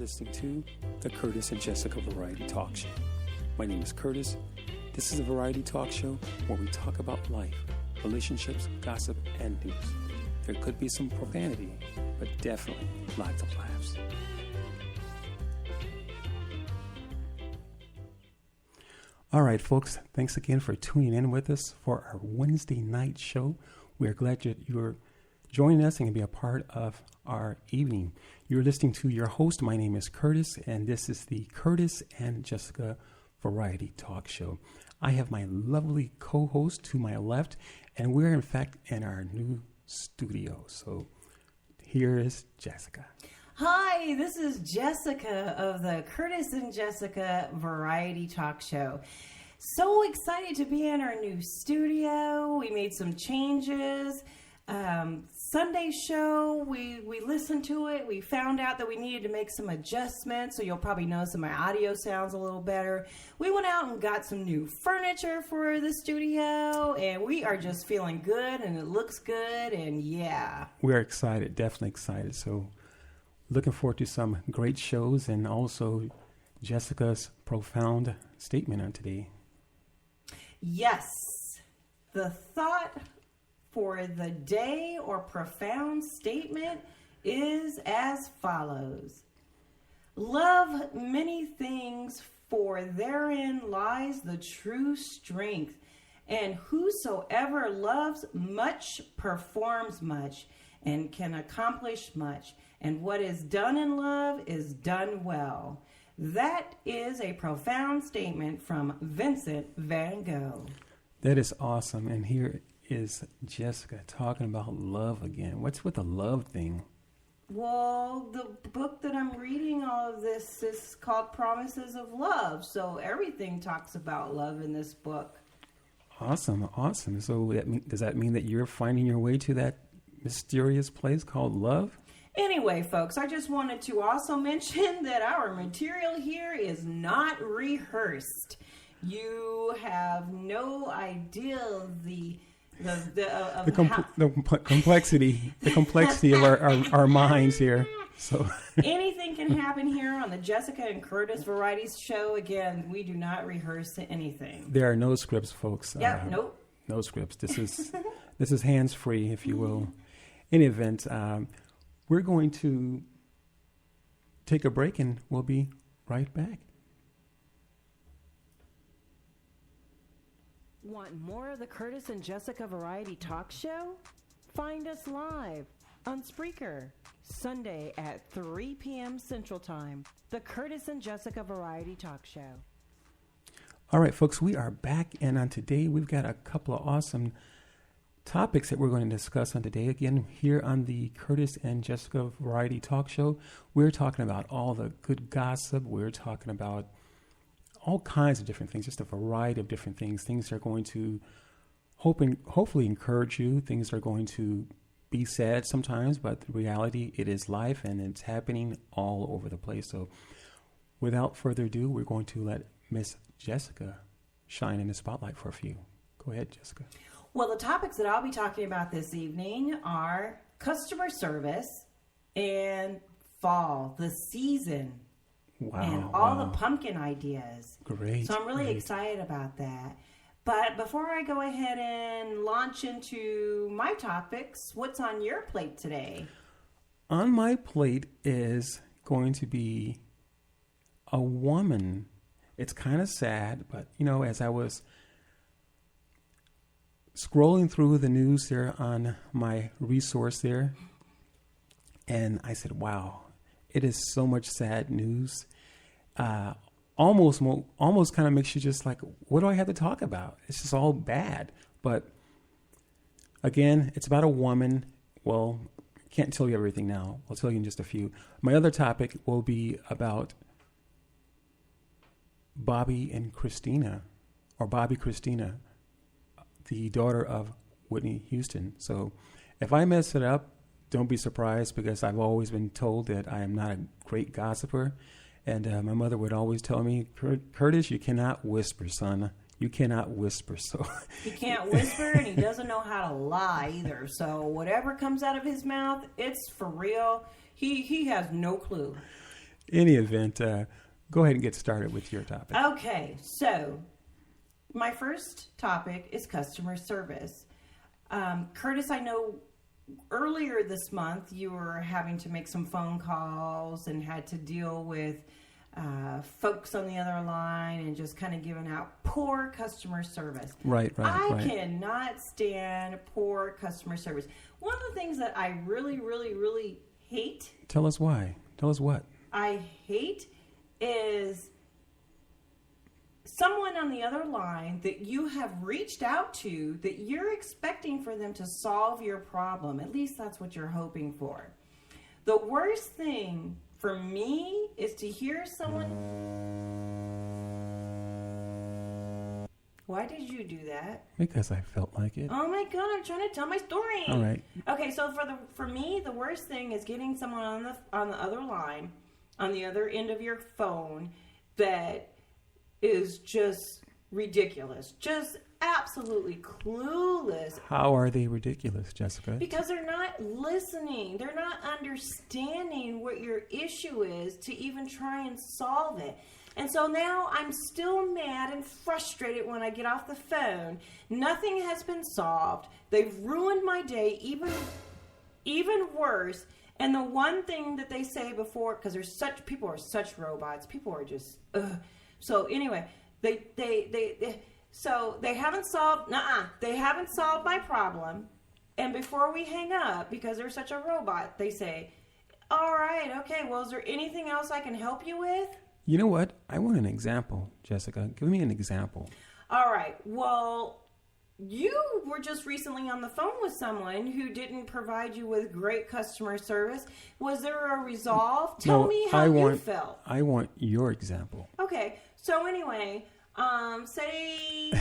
listening to the Curtis and Jessica Variety Talk Show. My name is Curtis. This is a variety talk show where we talk about life, relationships, gossip, and news. There could be some profanity, but definitely lots of laughs. All right, folks, thanks again for tuning in with us for our Wednesday night show. We're glad you're joining us and can be a part of our evening. You're listening to your host. My name is Curtis, and this is the Curtis and Jessica Variety Talk Show. I have my lovely co-host to my left, and we're in fact in our new studio. So here is Jessica. Hi, this is Jessica of the Curtis and Jessica Variety Talk Show. So excited to be in our new studio. We made some changes. Sunday show, we listened to it. We found out that we needed to make some adjustments, so you'll probably notice that my audio sounds a little better. We went out and got some new furniture for the studio, and we are just feeling good, and it looks good, and yeah. We're excited, definitely excited. So looking forward to some great shows and also Jessica's profound statement on today. Yes, the thought for the day or profound statement is as follows. Love many things, for therein lies the true strength. And whosoever loves much performs much and can accomplish much. And what is done in love is done well. That is a profound statement from Vincent van Gogh. That is awesome. And here is Jessica talking about love again. What's with the love thing? Well, the book that I'm reading, all of this, is called Promises of Love. So everything talks about love in this book. Awesome. So does that mean that you're finding your way to that mysterious place called love? Anyway, folks, I just wanted to also mention that our material here is not rehearsed. You have no idea the complexity of our minds here. So anything can happen here on the Jessica and Curtis Varieties Show. Again, we do not rehearse anything. There are no scripts, folks. Yeah, nope. No scripts. This is hands free, if you will. In any event, we're going to take a break, and we'll be right back. Want more of the Curtis and Jessica Variety Talk Show? Find us live on Spreaker, Sunday at 3 p.m. Central Time. The Curtis and Jessica Variety Talk Show. All right, folks, we are back, and on today we've got a couple of awesome topics that we're going to discuss on today. Again, here on the Curtis and Jessica Variety Talk Show, we're talking about all the good gossip. We're talking about all kinds of different things, just a variety of different things. Things that are going to hopefully encourage you. Things that are going to be sad sometimes, but the reality, it is life, and it's happening all over the place. So without further ado, we're going to let Miss Jessica shine in the spotlight for a few. Go ahead, Jessica. Well, the topics that I'll be talking about this evening are customer service and fall, the season. Wow, and all the pumpkin ideas. Great. So I'm really excited about that. But before I go ahead and launch into my topics, what's on your plate today? On my plate is going to be a woman. It's kind of sad, but, as I was scrolling through the news there on my resource there, and I said, wow, it is so much sad news. Almost kind of makes you just like, what do I have to talk about? It's just all bad. But again, it's about a woman. Well, can't tell you everything now. I'll tell you in just a few. My other topic will be about Bobby Christina, the daughter of Whitney Houston. So if I mess it up, don't be surprised, because I've always been told that I am not a great gossiper. And my mother would always tell me, Curtis, you cannot whisper, son. You cannot whisper. So he can't whisper, and he doesn't know how to lie either. So whatever comes out of his mouth, it's for real. He has no clue. Any event, go ahead and get started with your topic. Okay, so my first topic is customer service. Curtis, I know earlier this month you were having to make some phone calls and had to deal with folks on the other line and just kind of giving out poor customer service. Right. I cannot stand poor customer service. One of the things that I really, really, really hate. Tell us why. Tell us what. I hate is someone on the other line that you have reached out to that you're expecting for them to solve your problem. At least that's what you're hoping for. The worst thing for me is to hear someone... Why did you do that? Because I felt like it. Oh my God, I'm trying to tell my story. All right. Okay, so for me, the worst thing is getting someone on the other line, on the other end of your phone, that is just ridiculous, just absolutely clueless. How are they ridiculous, Jessica? Because they're not listening. They're not understanding what your issue is to even try and solve it. And so now I'm still mad and frustrated when I get off the phone. Nothing has been solved. They've ruined my day even worse. And the one thing that they say before, because people are such robots. People are just, ugh. So anyway, they haven't solved, they haven't solved my problem. And before we hang up, because they're such a robot, they say, all right, okay, well, is there anything else I can help you with? You know what? I want an example, Jessica. Give me an example. All right, well, you were just recently on the phone with someone who didn't provide you with great customer service. Was there a resolve? Tell me how you felt. I want your example. Okay, so anyway, say...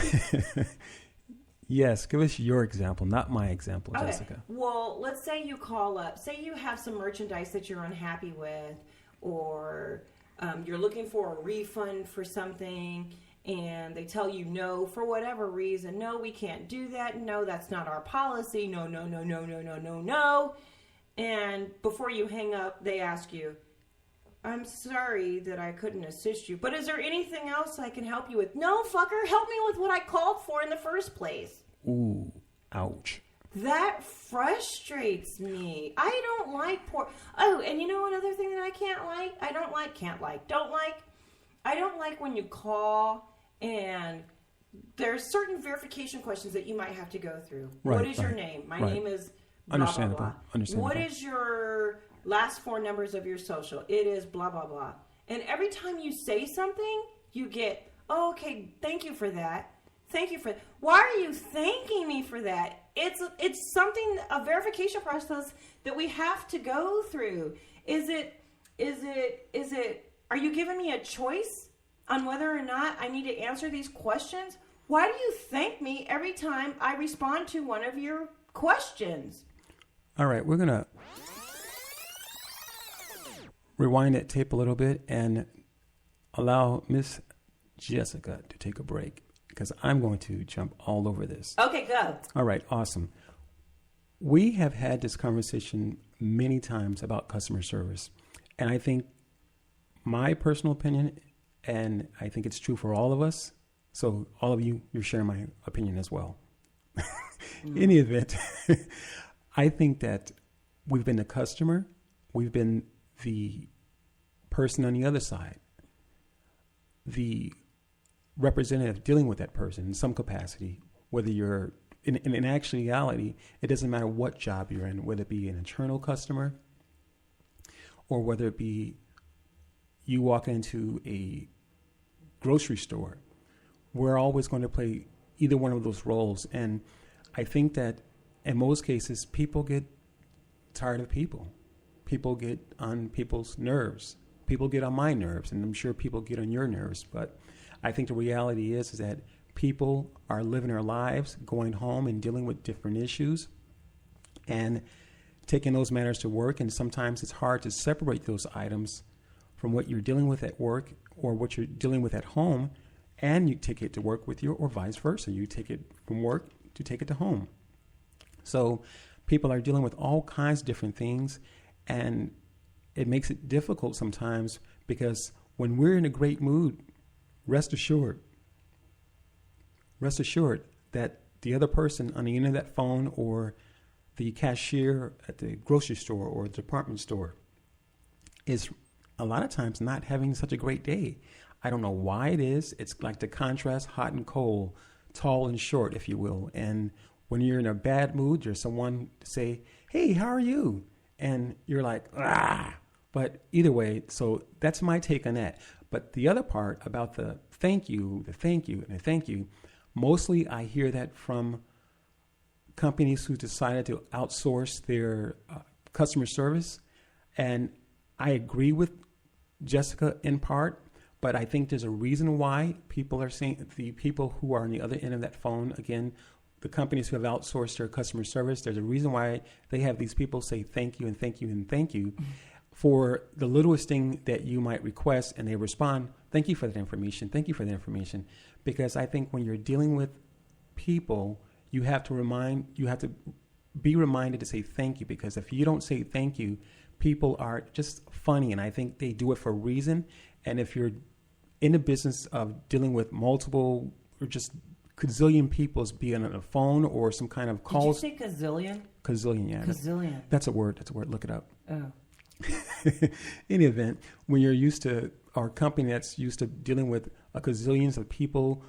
Yes, give us your example, not my example, okay. Jessica. Well, let's say you call up. Say you have some merchandise that you're unhappy with, or you're looking for a refund for something, and they tell you no for whatever reason. No, we can't do that. No, that's not our policy. No. And before you hang up, they ask you, I'm sorry that I couldn't assist you, but is there anything else I can help you with? No, fucker, help me with what I called for in the first place. Ooh, ouch. That frustrates me. I don't like poor... Oh, and you know another thing that I can't like? I don't like when you call and there's certain verification questions that you might have to go through. Right, what is your name? My name is blah, Understandable. blah, blah. Understandable. What is your last four numbers of your social? It is blah, blah, blah. And every time you say something, you get, oh, okay, thank you for that. Thank you for that. Why are you thanking me for that? It's something, a verification process that we have to go through. Are you giving me a choice on whether or not I need to answer these questions? Why do you thank me every time I respond to one of your questions? All right, we're going to rewind that tape a little bit and allow Miss Jessica to take a break, because I'm going to jump all over this. Okay, go. All right, awesome. We have had this conversation many times about customer service. And I think my personal opinion, and I think it's true for all of us, so all of you, you're sharing my opinion as well. In any event, I think that we've been the customer, we've been the person on the other side, the representative dealing with that person in some capacity, whether you're in actuality, it doesn't matter what job you're in, whether it be an internal customer or whether it be you walk into a grocery store. We're always going to play either one of those roles. And I think that in most cases, people get tired of people. People get on people's nerves. People get on my nerves, and I'm sure people get on your nerves. But I think the reality is that people are living their lives, going home and dealing with different issues and taking those matters to work. And sometimes it's hard to separate those items from what you're dealing with at work or what you're dealing with at home, and you take it to work with you, or vice versa. You take it from work to take it to home. So people are dealing with all kinds of different things. And it makes it difficult sometimes because when we're in a great mood, rest assured that the other person on the end of that phone or the cashier at the grocery store or the department store is a lot of times not having such a great day. I don't know why it is. It's like the contrast, hot and cold, tall and short, if you will. And when you're in a bad mood, there's someone to say, hey, how are you? And you're like, ah. But either way, so that's my take on that. But the other part about the thank you, and the thank you, mostly I hear that from companies who decided to outsource their customer service. And I agree with Jessica in part, but I think there's a reason why people are saying, the people who are on the other end of that phone, again, the companies who have outsourced their customer service, there's a reason why they have these people say thank you and thank you and thank you for the littlest thing that you might request, and they respond, thank you for that information, thank you for that information. Because I think when you're dealing with people, you have to be reminded to say thank you, because if you don't say thank you, people are just funny, and I think they do it for a reason. And if you're in the business of dealing with multiple or just gazillion people, be it on a phone or some kind of calls. Did you say gazillion? Gazillion, yeah. Gazillion. That's a word. Look it up. Oh. In any event, when you're used to, our company that's used to dealing with a gazillions of people,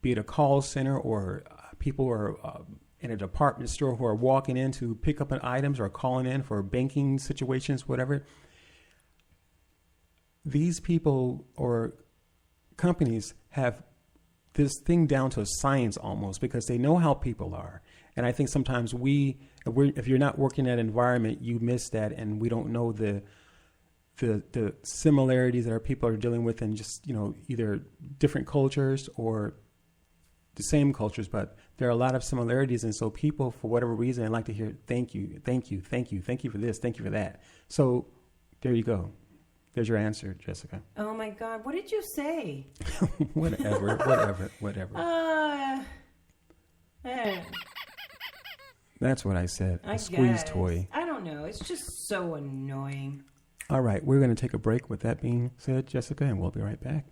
be it a call center or people who are in a department store who are walking in to pick up items or calling in for banking situations, whatever. These people or companies have this thing down to a science almost, because they know how people are. And I think sometimes if you're not working in that environment, you miss that, and we don't know the similarities that our people are dealing with, and just, either different cultures or the same cultures, but there are a lot of similarities. And so people, for whatever reason, like to hear thank you, thank you, thank you, thank you for this, thank you for that. So there you go. There's your answer, Jessica. Oh my God, what did you say? whatever. That's what I said. A squeeze toy. I don't know. It's just so annoying. All right, we're going to take a break. With that being said, Jessica, and we'll be right back.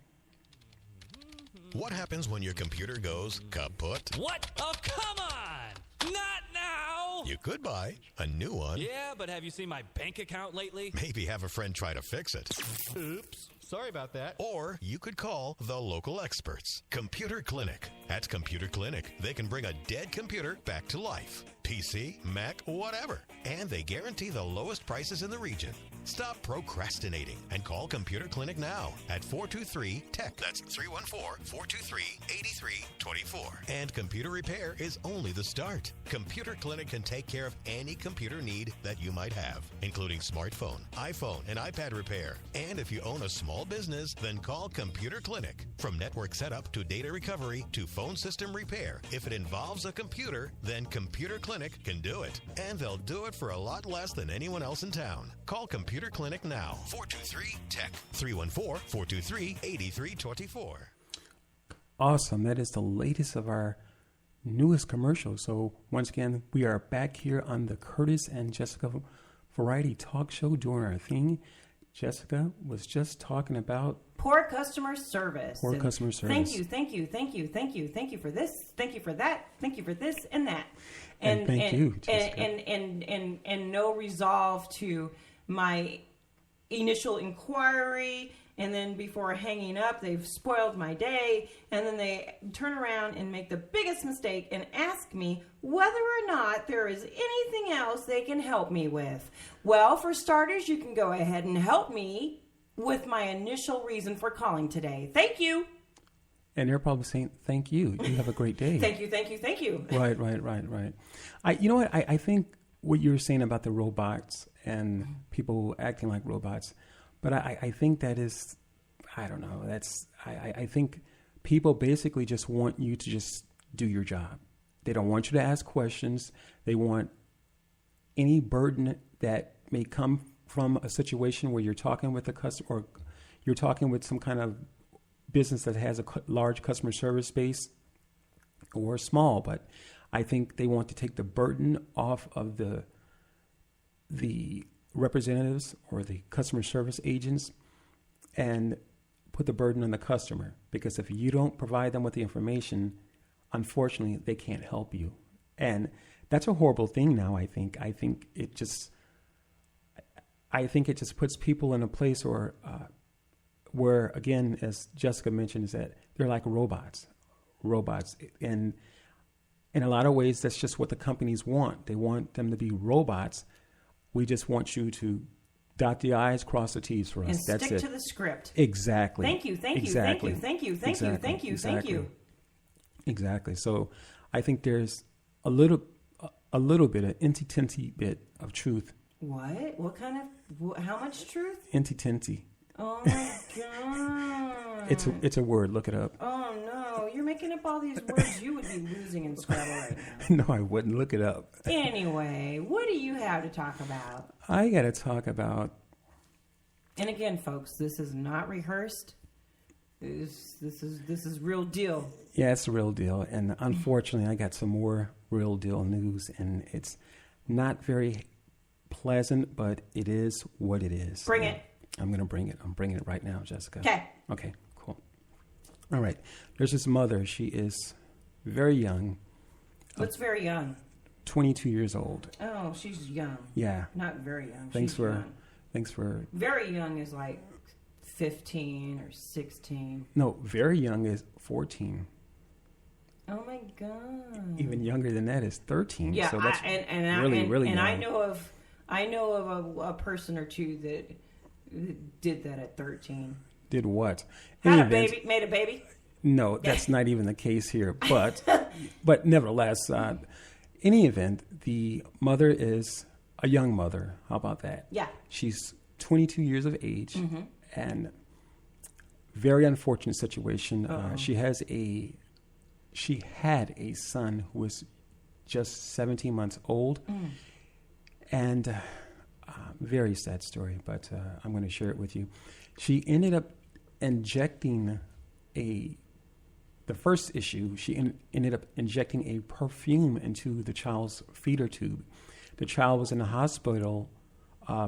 What happens when your computer goes kaput? What? Oh, come on! Not now! You could buy a new one. Yeah, but have you seen my bank account lately? Maybe have a friend try to fix it. Oops. Sorry about that. Or you could call the local experts, Computer Clinic. At Computer Clinic, they can bring a dead computer back to life. PC, Mac, whatever. And they guarantee the lowest prices in the region. Stop procrastinating and call Computer Clinic now at 423-TECH. That's 314-423-8324. And computer repair is only the start. Computer Clinic can take care of any computer need that you might have, including smartphone, iPhone, and iPad repair. And if you own a small business, then call Computer Clinic. From network setup to data recovery to phone system repair, if it involves a computer, then Computer Clinic can do it. And they'll do it for a lot less than anyone else in town. Call Computer Clinic now. 423-TECH. 314-423-8324. Awesome. That is the latest of our newest commercial. So once again, we are back here on the Curtis and Jessica Variety Talk Show doing our thing. Jessica was just talking about poor customer service. Poor customer service. Thank you for this, thank you for that, thank you for this and that, and thank you, Jessica. and no resolve to my initial inquiry. And then before hanging up, they've spoiled my day. And then they turn around and make the biggest mistake and ask me whether or not there is anything else they can help me with. Well, for starters, you can go ahead and help me with my initial reason for calling today. Thank you. And they're probably saying, thank you. You have a great day. Thank you. Right. You know what? I think what you were saying about the robots and people acting like robots, but I think that is, I don't know, I think people basically just want you to just do your job. They don't want you to ask questions. They want any burden that may come from a situation where you're talking with a customer or you're talking with some kind of business that has a large customer service base or small, but I think they want to take the burden off of the representatives or the customer service agents and put the burden on the customer, because if you don't provide them with the information, unfortunately, they can't help you. And that's a horrible thing now, I think. I think it just puts people in a place where, again, as Jessica mentioned, is that they're like robots. And in a lot of ways, that's just what the companies want. They want them to be robots. We just want you to dot the I's, cross the T's for us. And That's stick it. to the script. Exactly. Thank you. Exactly. Exactly. So I think there's a little bit, an inty-tinty bit of truth. What? What kind of, how much truth? Inty-tinty. Oh my God. It's a word. Look it up. Oh no, you're making up all these words you would be losing in Scrabble right now. No, I wouldn't. Look it up. Anyway, what do you have to talk about? I got to talk about. And again, folks, this is not rehearsed. This is real deal. Yeah, it's the real deal. And unfortunately, I got some more real deal news, and it's not very pleasant, but it is what it is. Bring it. I'm going to bring it. I'm bringing it right now, Jessica. Okay. Okay, cool. All right. There's this mother. She is very young. What's very young? 22 years old. Oh, she's young. Yeah. Not very young. Thanks She's for. young. Thanks for. Very young is like 15 or 16. No, very young is 14. Oh my God. Even younger than that is 13. Yeah, so that's really young. I know of a person or two that did that at 13. Did what? Had a baby, made a baby. No, that's not even the case here. But nevertheless, any event, the mother is a young mother. How about that? Yeah. She's 22 years of age, and very unfortunate situation. She had a son who was just 17 months old, and very sad story, but I'm going to share it with you. She ended up injecting the first issue, she ended up injecting a perfume into the child's feeder tube. The child was in the hospital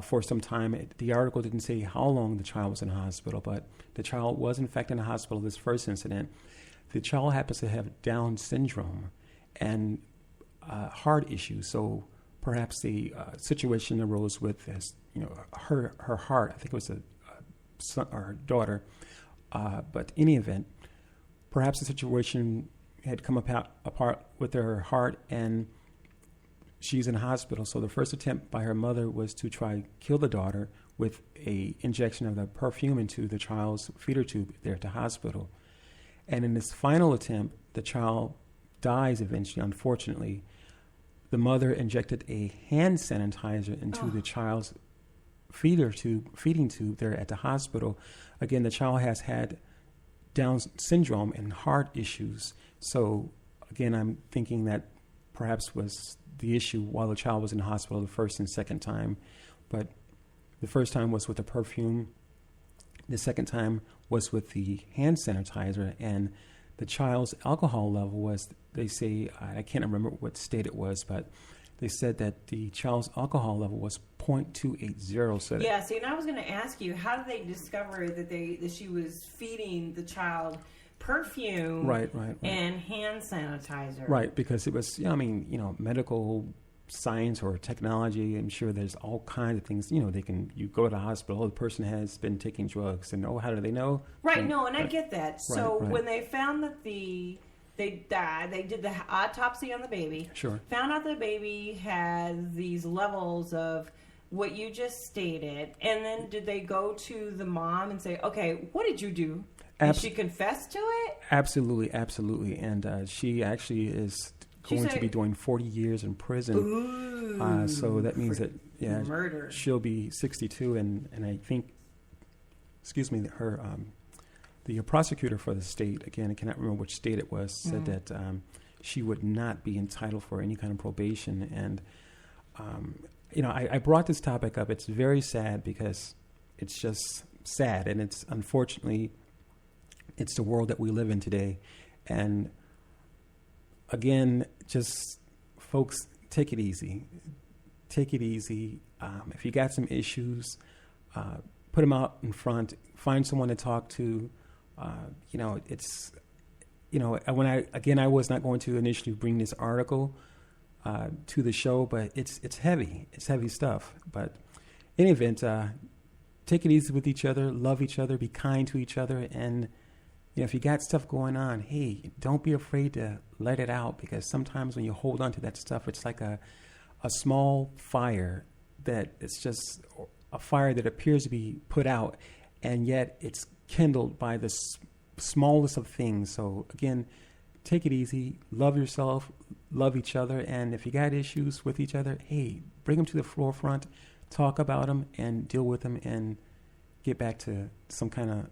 for some time. The article didn't say how long the child was in the hospital, but the child was in fact in the hospital this first incident. The child happens to have Down syndrome and heart issues. So perhaps the situation arose with this, her heart. I think it was a son or her daughter. But in any event, perhaps the situation had come apart with her heart, and she's in the hospital. So the first attempt by her mother was to try to kill the daughter with a injection of the perfume into the child's feeder tube there at the hospital. And in this final attempt, the child dies eventually, unfortunately. The mother injected a hand sanitizer into the child's feeding tube there at the hospital. Again, the child has had Down syndrome and heart issues. So again, I'm thinking that perhaps was the issue while the child was in the hospital the first and second time. But the first time was with the perfume. The second time was with the hand sanitizer, and the child's alcohol level was, they say, I can't remember what state it was, but they said that the child's alcohol level was 0.280. So yeah, see, and I was going to ask you, how did they discover that she was feeding the child perfume right. and hand sanitizer? Right, because it was, medical science or technology. I'm sure there's all kinds of things. You go to the hospital, the person has been taking drugs, and how do they know? Right, I get that. So when they found that they died, they did the autopsy on the baby. Sure. Found out the baby had these levels of what you just stated, and then did they go to the mom and say, "Okay, what did you do?" Did she confess to it? Absolutely, and she actually is going to be doing 40 years in prison. Ooh, so that means that murder. She'll be 62, and I think, her the prosecutor for the state, again, I cannot remember which state it was, said that she would not be entitled for any kind of probation. And I brought this topic up. It's very sad because it's just sad, and it's unfortunately it's the world that we live in today. And again, just folks, take it easy. Take it easy. If you got some issues, put them out in front. Find someone to talk to. It's I was not going to initially bring this article to the show, but it's heavy. It's heavy stuff. But in any event, take it easy with each other, love each other, be kind to each other, and if you got stuff going on, hey, don't be afraid to let it out, because sometimes when you hold on to that stuff, it's like a small fire that it's just a fire that appears to be put out, and yet it's kindled by the smallest of things. So again, take it easy, love yourself, love each other, and if you got issues with each other, hey, bring them to the forefront, talk about them, and deal with them, and get back to some kind of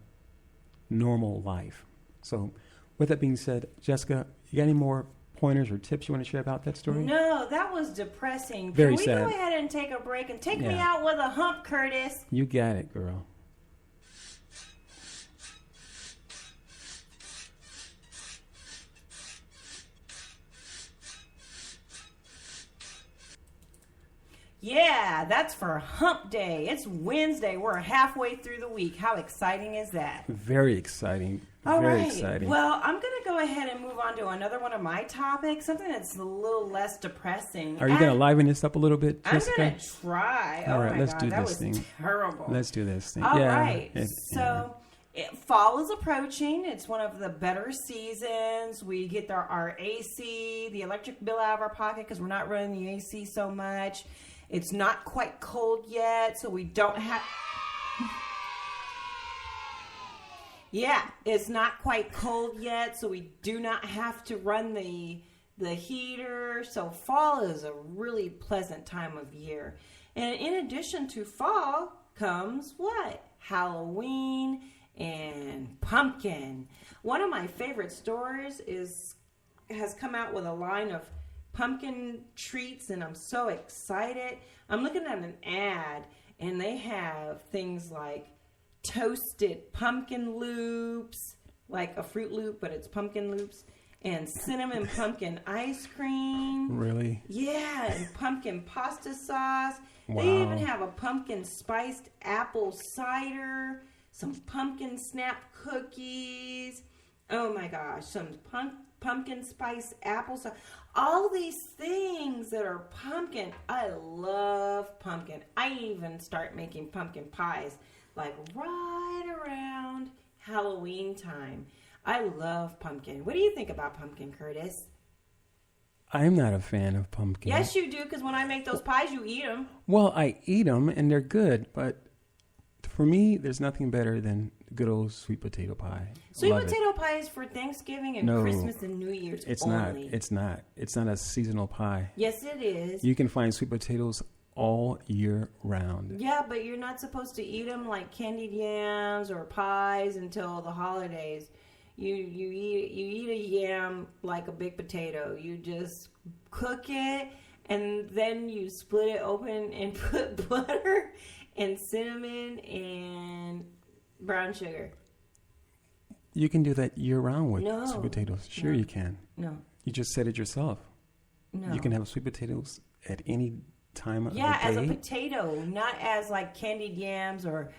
normal life. So with that being said, Jessica, you got any more pointers or tips you want to share about that story? No, that was depressing. Very Can we sad. go ahead and take a break and take me out with a hump, Curtis? You got it, girl. Yeah, that's for hump day. It's Wednesday. We're halfway through the week. How exciting is that? Very exciting. All Very right. exciting. Well, I'm going to go ahead and move on to another one of my topics, something that's a little less depressing. Are you going to liven this up a little bit, I'm Jessica? going to try. All Oh right, my let's God, do that this was thing. terrible. Let's do this thing. All yeah, right. yeah. Fall is approaching. It's one of the better seasons. We get our AC, the electric bill out of our pocket because we're not running the AC so much. It's not quite cold yet, so we don't have... Yeah, it's not quite cold yet, so we do not have to run the heater. So fall is a really pleasant time of year. And in addition to fall comes what? Halloween and pumpkin. One of my favorite stores has come out with a line of pumpkin treats, and I'm so excited. I'm looking at an ad, and they have things like toasted pumpkin loops, like a Fruit Loop, but it's pumpkin loops, and cinnamon pumpkin ice cream. Really? Yeah, and pumpkin pasta sauce. Wow. They even have a pumpkin spiced apple cider, some pumpkin snap cookies. Oh my gosh, some pumpkin spice apple sauce. All these things that are pumpkin. I love pumpkin. I even start making pumpkin pies like right around Halloween time. I love pumpkin. What do you think about pumpkin, Curtis? I'm not a fan of pumpkin. Yes, you do, because when I make those pies, you eat them. Well, I eat them, and they're good, but for me, there's nothing better than good old sweet potato pie. Sweet Love potato pie is for Thanksgiving and No, Christmas and New Year's It's only. not. It's not. It's not a seasonal pie. Yes, it is. You can find sweet potatoes all year round. Yeah, but you're not supposed to eat them like candied yams or pies until the holidays. You eat a yam like a big potato. You just cook it, and then you split it open and put butter and cinnamon and brown sugar. You can do that year round with No. sweet potatoes. Sure, No. you can. No. You just said it yourself. No. You can have sweet potatoes at any time of Yeah, the as day. a potato, not as like candied yams or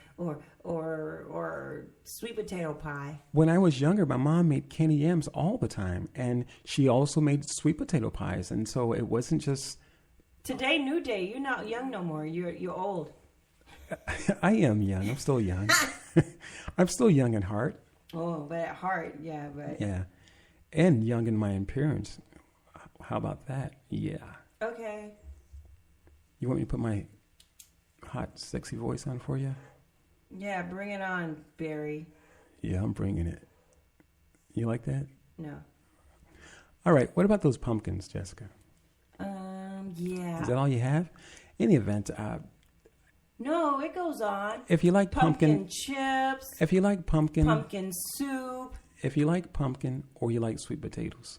sweet potato pie. When I was younger, my mom made candy yams all the time, and she also made sweet potato pies, and so it wasn't just. Today, new day. You're not young no more. You're old. I am young. I'm still young. I'm still young at heart. Oh, but at heart, yeah, but Yeah, and young in my appearance. How about that? Yeah. okay. You want me to put my hot, sexy voice on for you? Yeah, bring it on, Barry. Yeah, I'm bringing it. You like that? No. All right. What about those pumpkins, Jessica? Yeah. Is that all you have? In the event, No, it goes on. if you like pumpkin, chips, if you like pumpkin soup. if you like pumpkin, or you like sweet potatoes,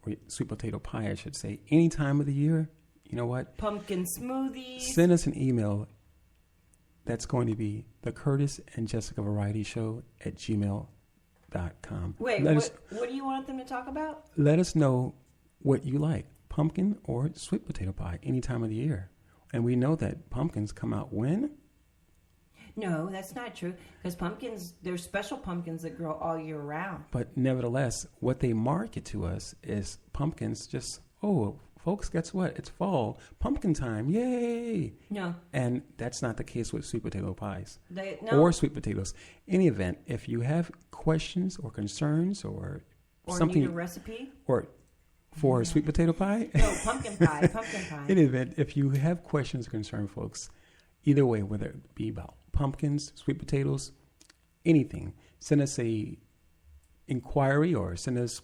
or sweet potato pie, I should say, any time of the year, you know what? Pumpkin smoothies. Send us an email. That's going to be the Curtis and Jessica Variety Show at gmail.com. Wait, what do you want them to talk about? Let us know what you like, pumpkin or sweet potato pie, any time of the year. And we know that pumpkins come out when? No, that's not true. Because pumpkins, there's special pumpkins that grow all year round. But nevertheless, what they market to us is pumpkins just, oh, folks, guess what? It's fall. Pumpkin time. Yay. No. And that's not the case with sweet potato pies No. or sweet potatoes. Any event, if you have questions or concerns or something. Need a recipe? Or for sweet potato pie? No, pumpkin pie. Pumpkin pie. In any event, if you have questions or concerns, folks, either way, whether it be about pumpkins, sweet potatoes, anything, send us a inquiry or send us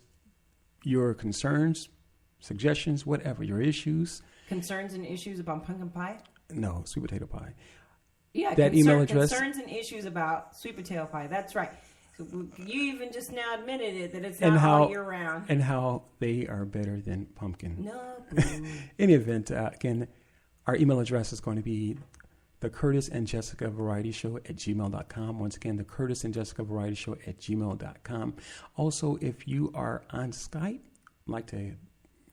your concerns, suggestions, whatever, your issues. Concerns and issues about pumpkin pie? No, sweet potato pie. Yeah, that email address. Concerns and issues about sweet potato pie. That's right. So you even just now admitted it that it's And not how- all year round. And how they are better than pumpkin. No. Any event, again, our email address is going to be the Curtis and Jessica Variety Show at gmail.com. Once again, the Curtis and Jessica Variety Show at gmail.com. Also, if you are on Skype, like to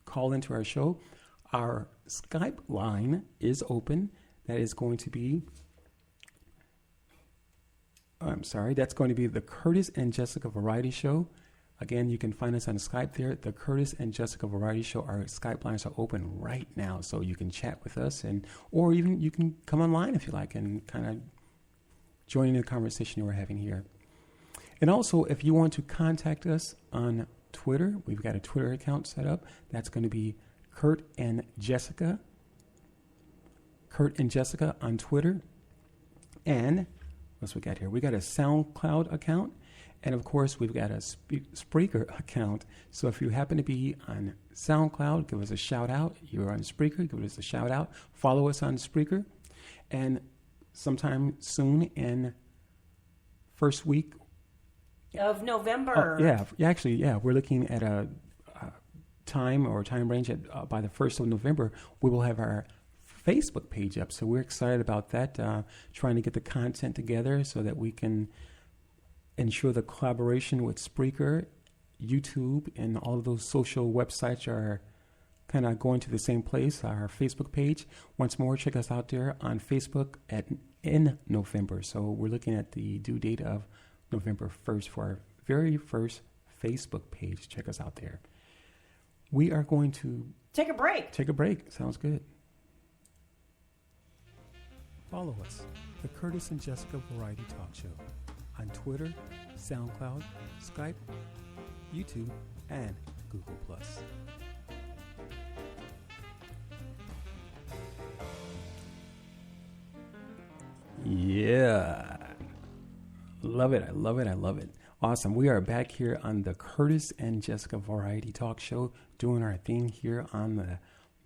call into our show, our Skype line is open. That is going to be, that's going to be the Curtis and Jessica Variety Show. Again, you can find us on Skype there. The Curtis and Jessica Variety Show. Our Skype lines are open right now, so you can chat with us, or even you can come online if you like and kind of join in the conversation we're having here. And also, if you want to contact us on Twitter, we've got a Twitter account set up. That's going to be Kurt and Jessica. Kurt and Jessica on Twitter. And what's we got here? We got a SoundCloud account. And, of course, we've got a Spreaker account. So if you happen to be on SoundCloud, give us a shout-out. You're on Spreaker, give us a shout-out. Follow us on Spreaker. And sometime soon in first week Of November. We're looking at a time range by the 1st of November, we will have our Facebook page up. So we're excited about that, trying to get the content together so that we can ensure the collaboration with Spreaker, YouTube, and all of those social websites are kind of going to the same place, our Facebook page. Once more, check us out there on Facebook in November. So we're looking at the due date of November 1st for our very first Facebook page. Check us out there. We are going to Take a break. Sounds good. Follow us, the Curtis and Jessica Variety Talk Show, on Twitter, SoundCloud, Skype, YouTube, and Google+. Yeah. Love it. I love it. Awesome. We are back here on the Curtis and Jessica Variety Talk Show, doing our thing here on the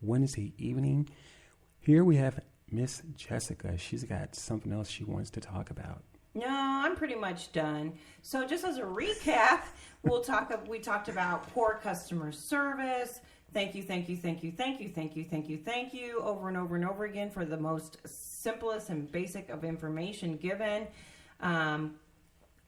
Wednesday evening. Here we have Miss Jessica. She's got something else she wants to talk about. No, I'm pretty much done. So just as a recap, we talked about poor customer service. Thank you over and over and over again for the most simplest and basic of information given.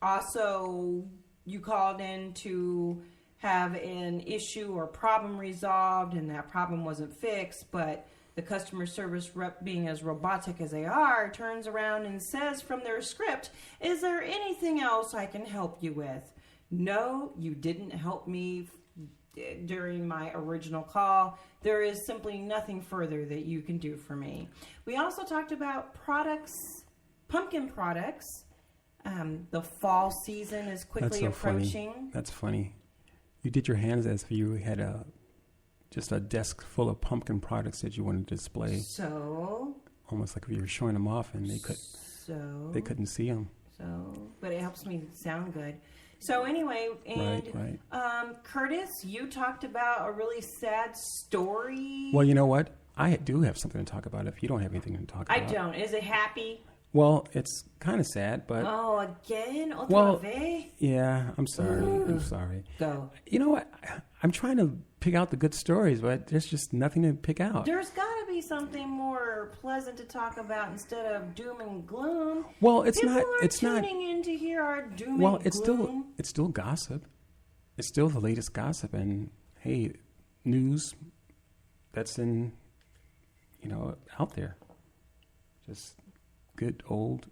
Also, you called in to have an issue or problem resolved and that problem wasn't fixed, but the customer service rep, being as robotic as they are, turns around and says from their script, "Is there anything else I can help you with?" No, you didn't help me during my original call. There is simply nothing further that you can do for me. We also talked about products, pumpkin products. The fall season is quickly approaching. Funny. That's funny. You did your hands as if you had just a desk full of pumpkin products that you wanted to display. So, almost like if you were showing them off and they couldn't see them. So, but it helps me sound good. So anyway, and right. Curtis, you talked about a really sad story. Well, you know what? I do have something to talk about if you don't have anything to talk about. I don't. Is it happy? Well, it's kind of sad, but... Oh, again? Well, vez? Yeah, I'm sorry. I'm sorry. Go. You know what? I'm trying to pick out the good stories, but there's just nothing to pick out. There's got to be something more pleasant to talk about instead of doom and gloom. Well, it's People not... are It's not... tuning in to hear our doom Well, and it's gloom. still gossip. It's still the latest gossip, and hey, news that's in, out there. Just good old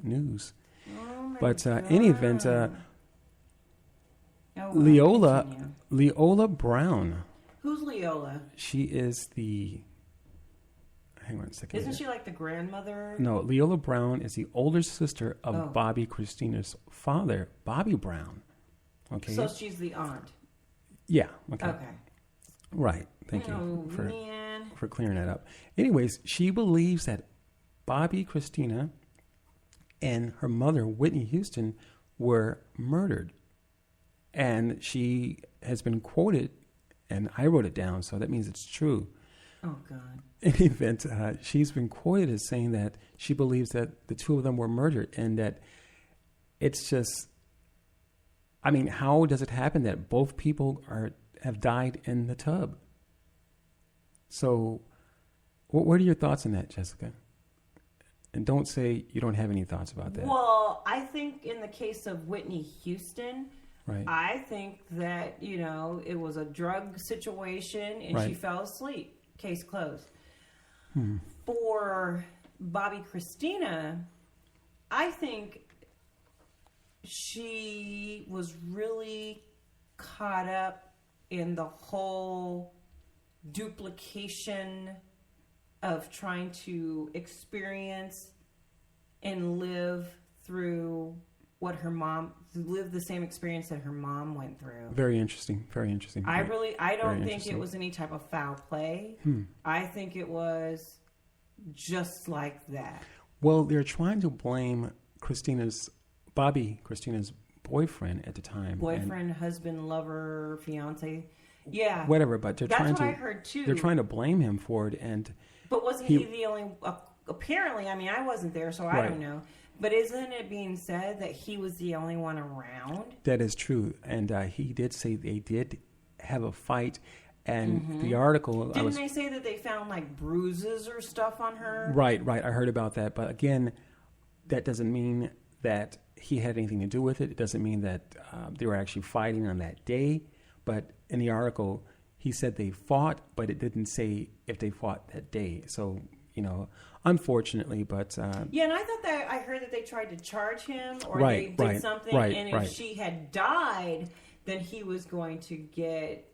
news. Oh my But in any event, well, Leola continue. Leola Brown. Who's Leola? She is the. Hang on a second. Isn't here. she like the grandmother? No, Leola Brown is the older sister of Oh. Bobby Christina's father, Bobby Brown. Okay. So she's the aunt. Yeah. Okay. Okay. Right. Thank you Oh, for man. clearing that up. Anyways, she believes that Bobby Christina and her mother, Whitney Houston, were murdered. And she has been quoted, and I wrote it down, so that means it's true. Oh, God. In any event, she's been quoted as saying that she believes that the two of them were murdered, and that it's just, I mean, how does it happen that both people have died in the tub? So, what are your thoughts on that, Jessica? And don't say you don't have any thoughts about that. Well, I think in the case of Whitney Houston, Right. I think that, it was a drug situation and she Right. fell asleep. Case closed. Hmm. For Bobby Christina, I think she was really caught up in the whole duplication of trying to experience and live through live the same experience that her mom went through. Very interesting. Very interesting. I don't Very think it interesting. was any type of foul play. Hmm. I think it was just like that. Well, they're trying to blame Bobby Christina's boyfriend at the time. Boyfriend, husband, lover, fiance. Yeah. Whatever, but they're That's trying what to. I heard too. They're trying to blame him for it, and But wasn't he the only... apparently, I mean, I wasn't there, so I Right. don't know. But isn't it being said that he was the only one around? that is true. And he did say they did have a fight, and the article Didn't they say that they found like bruises or stuff on her? Right. I heard about that, but again, that doesn't mean that he had anything to do with it. It doesn't mean that they were actually fighting on that day. But in the article, he said they fought, but it didn't say if they fought that day. So, unfortunately, but... Yeah, and I thought that I heard that they tried to charge him or Right, they did right, something, right, and if right. she had died, then he was going to get...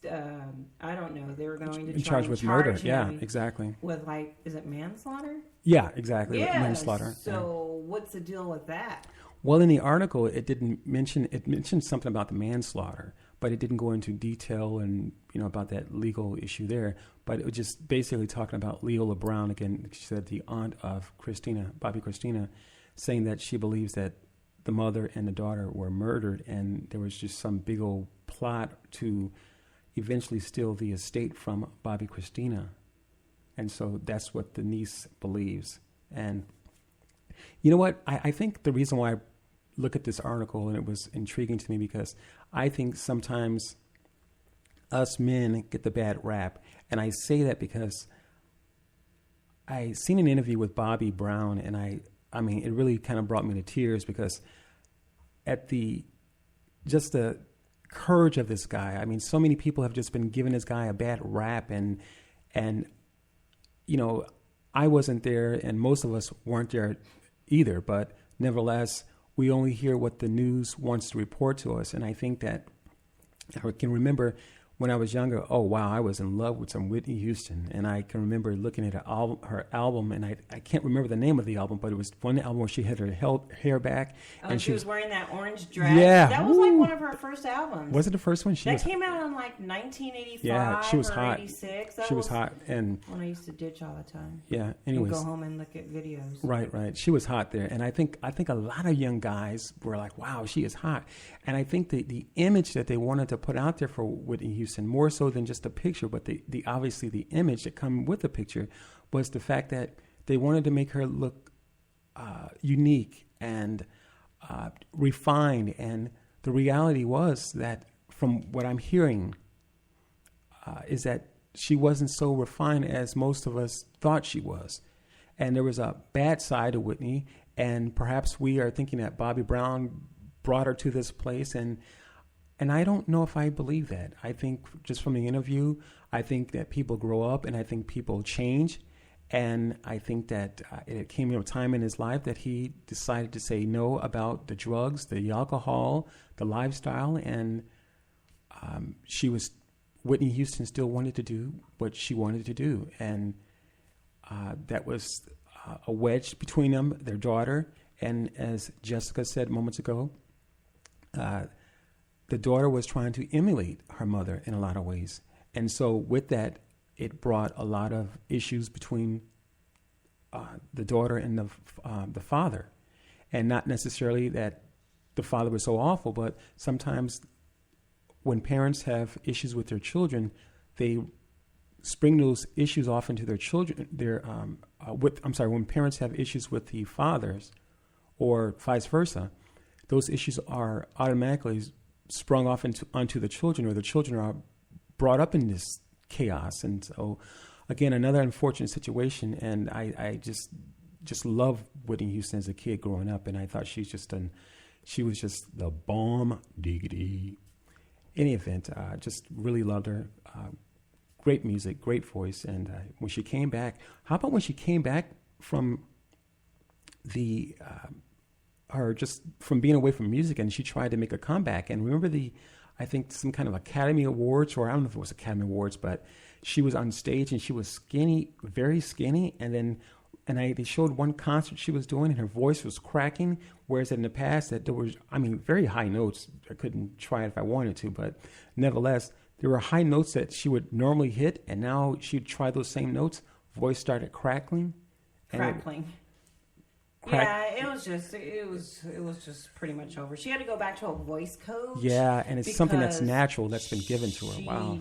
I don't know. They were going to in try charge and with charge murder. Yeah, him exactly. with is it manslaughter? Yeah, exactly. Yeah. Manslaughter. So what's the deal with that? Well, in the article, it mentioned something about the manslaughter, but it didn't go into detail and, about that legal issue there. But it was just basically talking about Leola Brown, again, she said the aunt of Bobby Christina, saying that she believes that the mother and the daughter were murdered, and there was just some big old plot to eventually steal the estate from Bobby Christina. And so that's what the niece believes. And you know what? I think the reason why I look at this article, and it was intriguing to me, because I think sometimes us men get the bad rap. And I say that because I seen an interview with Bobby Brown, and I mean, it really kind of brought me to tears, because at the courage of this guy. I mean, so many people have just been giving this guy a bad rap, and I wasn't there, and most of us weren't there either, but nevertheless, we only hear what the news wants to report to us. And I think that I can remember when I was younger, oh, wow, I was in love with some Whitney Houston. And I can remember looking at her album, and I can't remember the name of the album, but it was one album where she had her hair back. Oh, and she was wearing that orange dress. Yeah. That was like one of her first albums. Was it the first one? That came out in like 1985 yeah, she was or hot. 86. She was hot. And when I used to ditch all the time. Yeah, And anyways. go home and look at videos. Right. She was hot there. And I think a lot of young guys were like, wow, she is hot. And I think the image that they wanted to put out there for Whitney Houston, more so than just the picture, but the obviously the image that come with the picture, was the fact that they wanted to make her look unique and refined. And the reality was that, from what I'm hearing, is that she wasn't so refined as most of us thought she was. And there was a bad side of Whitney, and perhaps we are thinking that Bobby Brown brought her to this place, and I don't know if I believe that. I think, just from the interview, I think that people grow up, and I think people change, And I think that it came to a time in his life that he decided to say no about the drugs, the alcohol, the lifestyle, and Whitney Houston still wanted to do what she wanted to do. And that was a wedge between them, their daughter. And as Jessica said moments ago, the daughter was trying to emulate her mother in a lot of ways. And so with that, it brought a lot of issues between the daughter and the father. And not necessarily that the father was so awful, but sometimes when parents have issues with their children, they spring those issues off into their children. When parents have issues with the fathers, or vice versa, those issues are automatically sprung off onto the children, or the children are brought up in this chaos. And so, again, another unfortunate situation. And I just love Whitney Houston as a kid growing up, and I thought she was just the bomb diggity. Any event, just really loved her. Great music, great voice. And when she came back, how about when she came back from from being away from music, and she tried to make a comeback? And remember I think some kind of Academy Awards, or I don't know if it was Academy Awards, but she was on stage and she was skinny, very skinny. And they showed one concert she was doing, and her voice was cracking. Whereas in the past, that there was, very high notes. I couldn't try it if I wanted to, but nevertheless, there were high notes that she would normally hit, and now she'd try those same notes. Voice started crackling. Yeah, it was just pretty much over. She had to go back to a voice coach. Yeah, and it's something that's natural that's been given to her. Wow.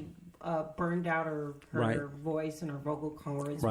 Burned out her voice and her vocal cords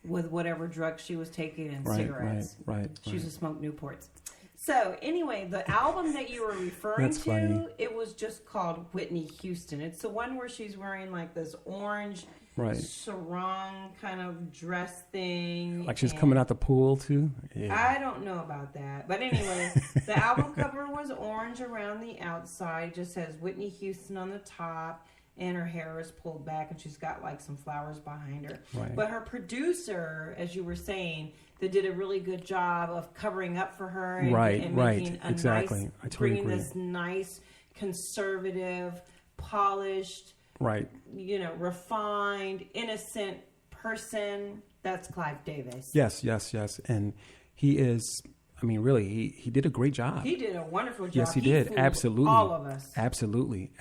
with whatever drugs she was taking and cigarettes. She used to smoke Newports. So anyway, the album that you were referring to, it was just called Whitney Houston. It's the one where she's wearing like this orange sarong kind of dress thing. Like she's coming out the pool too? Yeah. I don't know about that. But anyway, the album cover was orange around the outside. It just says Whitney Houston on the top. And her hair is pulled back, and she's got like some flowers behind her. Right. But her producer, as you were saying, they did a really good job of covering up for her. And making a exactly. Nice, I totally bringing agree. this nice, conservative, polished, refined, innocent person. That's Clive Davis. Yes. And he is... really, he did a great job. He did a wonderful job. Yes, he did. Absolutely. All of us. Absolutely.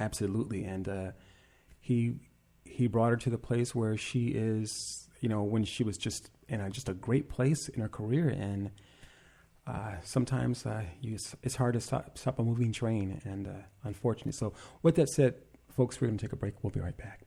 And he brought her to the place where she is, when she was just in just a great place in her career. And sometimes it's hard to stop a moving train, and unfortunate. So with that said, folks, we're going to take a break. We'll be right back.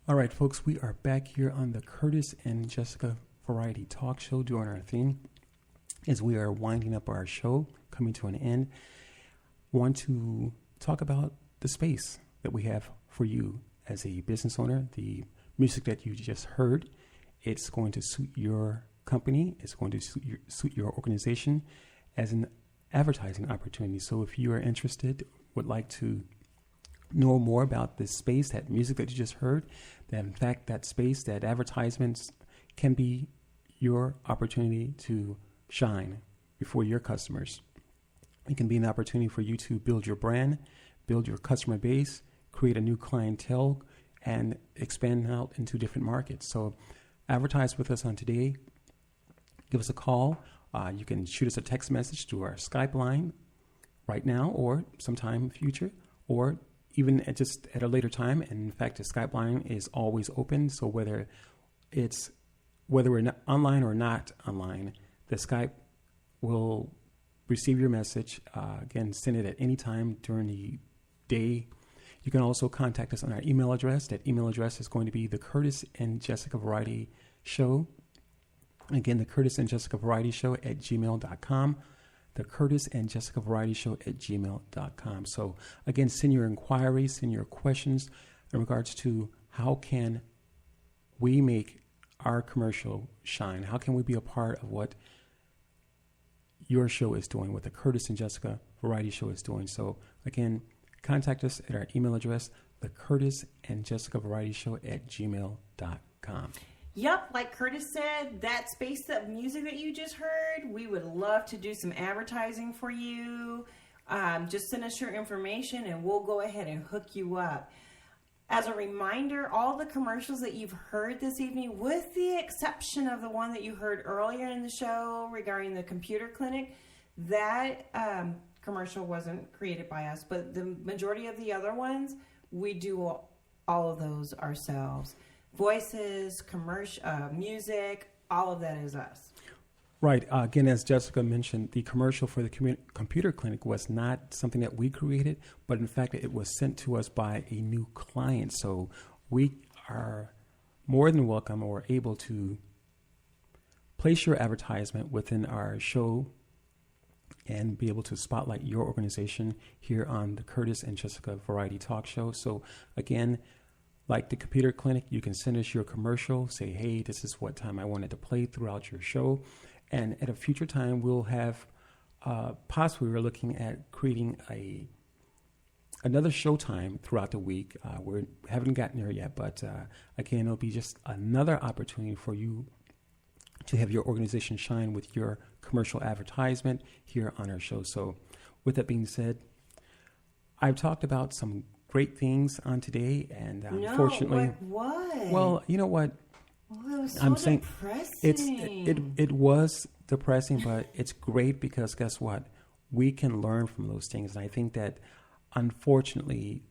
All right, folks, we are back here on the Curtis and Jessica Variety Talk Show doing our thing. As we are winding up our show, coming to an end, want to talk about the space that we have for you as a business owner. The music that you just heard, it's going to suit your company. It's going to suit your organization as an advertising opportunity. So if you are interested, would like to know more about this space, that music that you just heard, that in fact that space, that advertisements can be your opportunity to shine before your customers. It can be an opportunity for you to build your brand, build your customer base, create a new clientele, and expand out into different markets. So advertise with us on today. Give us a call. You can shoot us a text message to our Skype line right now or sometime in the future, or even just at a later time. And in fact, the Skype line is always open. So whether we're not online or not online, the Skype will receive your message. Again, send it at any time during the day. You can also contact us on our email address. That email address is going to be the Curtis and Jessica Variety show. Again, the Curtis and Jessica Variety Show at gmail.com. The Curtis and Jessica Variety Show at gmail.com. So again, send your inquiries, send your questions in regards to how can we make our commercial shine? How can we be a part of what your show is doing, what the Curtis and Jessica Variety Show is doing? So again, contact us at our email address, the Curtis and Jessica Variety Show at gmail.com. Yep, like Curtis said, that space of music that you just heard, we would love to do some advertising for you. Just send us your information and we'll go ahead and hook you up. As a reminder, all the commercials that you've heard this evening, with the exception of the one that you heard earlier in the show regarding the computer clinic, that commercial wasn't created by us, but the majority of the other ones, we do all of those ourselves. Voices, commercial, music, all of that is us. Right. Again, as Jessica mentioned, the commercial for the computer clinic was not something that we created, but in fact, it was sent to us by a new client. So we are more than welcome or able to place your advertisement within our show and be able to spotlight your organization here on the Curtis and Jessica Variety Talk Show. So again, like the computer clinic, you can send us your commercial, say, hey, this is what time I wanted to play throughout your show. And at a future time, we'll have, possibly we're looking at creating another showtime throughout the week. We haven't gotten there yet, but again, it'll be just another opportunity for you to have your organization shine with your commercial advertisement here on our show. So with that being said, I've talked about some great things on today, and unfortunately, like what? Well, you know what? Well, it was so I'm saying depressing. it was depressing, but it's great because guess what? We can learn from those things, and I think that unfortunately,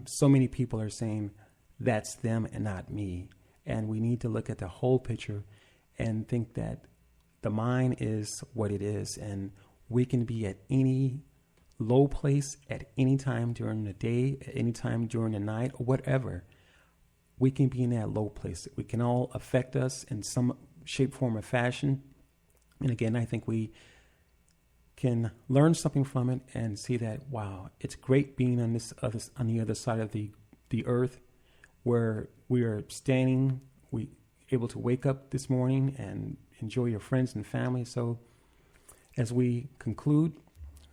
so many people are saying that's them and not me, and we need to look at the whole picture and think that the mind is what it is, and we can be at any low place at any time during the day, at any time during the night, or whatever. We can be in that low place. It can all affect us in some shape, form, or fashion. And again, I think we can learn something from it and see that, wow, it's great being on the other side of the earth, where we are standing, we able to wake up this morning and enjoy your friends and family. So as we conclude,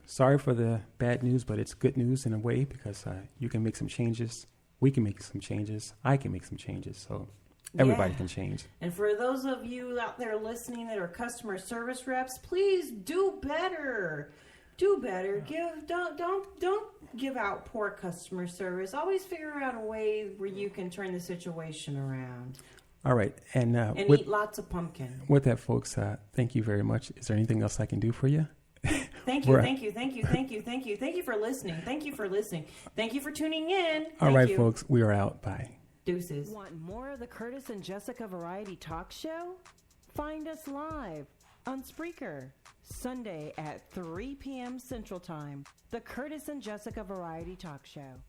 sorry for the bad news, but it's good news in a way because you can make some changes. We can make some changes. I can make some changes. So everybody can change. And for those of you out there listening that are customer service reps, please do better. Do better. Don't give out poor customer service. Always figure out a way where you can turn the situation around. All right. And eat lots of pumpkin. With that, folks, thank you very much. Is there anything else I can do for you? Thank you for listening. Thank you for listening. Thank you for tuning in. All right, folks, we are out. Bye. Deuces. Want more of the Curtis and Jessica Variety Talk Show? Find us live on Spreaker, Sunday at 3 p.m. Central Time. The Curtis and Jessica Variety Talk Show.